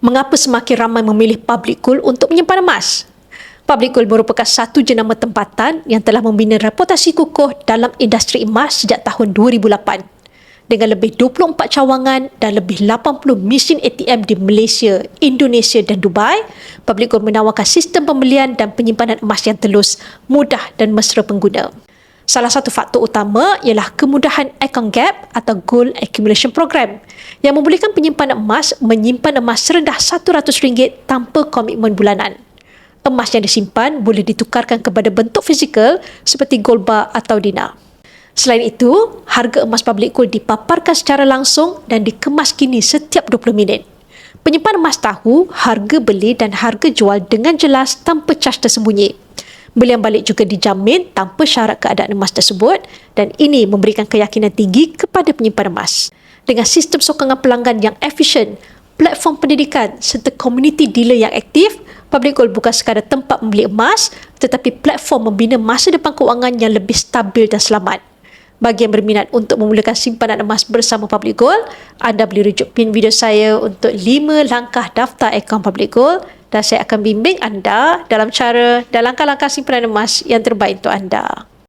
Mengapa semakin ramai memilih Public Gold untuk menyimpan emas? Public Gold merupakan satu jenama tempatan yang telah membina reputasi kukuh dalam industri emas sejak tahun 2008. Dengan lebih 24 cawangan dan lebih 80 mesin ATM di Malaysia, Indonesia dan Dubai, Public Gold menawarkan sistem pembelian dan penyimpanan emas yang telus, mudah dan mesra pengguna. Salah satu faktor utama ialah kemudahan account gap atau Gold Accumulation Program yang membolehkan penyimpan emas menyimpan emas serendah RM100 tanpa komitmen bulanan. Emas yang disimpan boleh ditukarkan kepada bentuk fizikal seperti gold bar atau dinar. Selain itu, harga emas Public Gold dipaparkan secara langsung dan dikemas kini setiap 20 minit. Penyimpan emas tahu harga beli dan harga jual dengan jelas tanpa caj tersembunyi. Belian balik juga dijamin tanpa syarat keadaan emas tersebut dan ini memberikan keyakinan tinggi kepada penyimpan emas. Dengan sistem sokongan pelanggan yang efisien, platform pendidikan serta komuniti dealer yang aktif, Public Gold bukan sekadar tempat membeli emas tetapi platform membina masa depan kewangan yang lebih stabil dan selamat. Bagi yang berminat untuk memulakan simpanan emas bersama Public Gold, anda boleh rujuk pin video saya untuk 5 langkah daftar akaun Public Gold dan saya akan bimbing anda dalam cara dan langkah-langkah simpanan emas yang terbaik untuk anda.